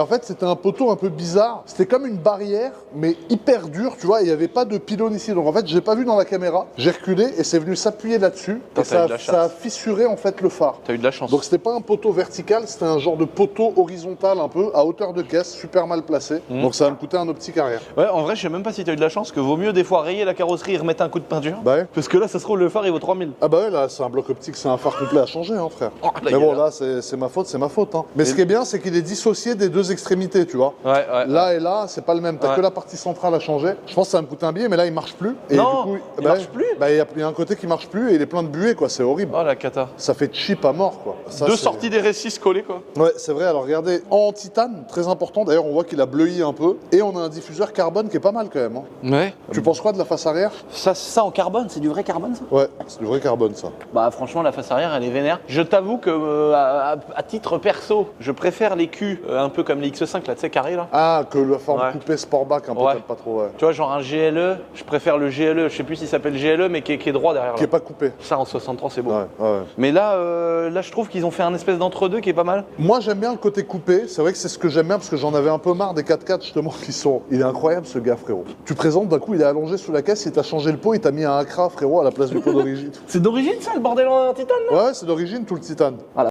En fait, c'était un poteau un peu bizarre. C'était comme une barrière, mais hyper dure, tu vois. Il n'y avait pas de pylône ici. Donc en fait, j'ai pas vu dans la caméra. J'ai reculé et c'est venu s'appuyer là-dessus. Et ça a fissuré en fait le phare. T'as eu de la chance. Donc c'était pas un poteau vertical, c'était un genre de poteau horizontal un peu, à hauteur de caisse, super mal placé. Donc ça va me coûter un optique arrière. Ouais, en vrai, je sais même pas si t'as eu de la chance, que vaut mieux des fois rayer la carrosserie et remettre un coup de peinture. Bah ouais. Parce que là, ça se trouve, le phare il vaut 3000. Ah bah ouais, là c'est un bloc optique, c'est un phare complet à changer, hein, frère. Oh, mais bon, là c'est ma faute, hein. Mais ce qui est bien, c'est qu'il est dissocié des deux extrémités, tu vois. Ouais, là et là, c'est pas le même. T'as que la partie centrale à changer. Je pense que ça va me coûter un billet, mais là il marche plus. Et non, du coup, il marche plus. Bah il y a un côté qui marche plus et il est plein de buée, quoi. C'est horrible. Oh la cata. Ça fait cheap à mort, quoi. Ça, Deux sorties des récits collés, quoi. Ouais, c'est vrai. Alors regardez, en titane, très important. D'ailleurs, on voit qu'il a bleui un peu. Et on a un diffuseur carbone qui est pas mal quand même. Hein. Ouais. Tu penses quoi de la face arrière? Ça en carbone, c'est du vrai carbone ça? Ouais, c'est du vrai carbone ça. Bah franchement, la face arrière, elle est vénère. Je t'avoue que à titre perso, je préfère les culs un peu comme les X5, là, tu sais, carré là. Ah, que la forme coupée Sportback, un peu, Ouais. t'aimes pas trop, ouais. Tu vois, genre un GLE, je préfère le GLE, je sais plus s'il s'appelle GLE, mais qui est droit derrière. Qui Là. est pas coupé. Ça en 63, c'est beau. Ouais. Mais là, je trouve qu'ils ont fait un espèce d'entre-deux qui est pas mal. Moi, j'aime bien le côté coupé. C'est vrai que c'est ce que j'aime bien parce que j'en avais un peu marre des 4x4 justement qui sont. Il est incroyable ce gars, frérot. Tu présentes, d'un coup, il est allongé sous la caisse, il t'a changé le pot, il t'a mis un Accra, frérot, à la place du pot d'origine. C'est d'origine ça, le bordel en titane là? Ouais, c'est d'origine tout le titane. Ah,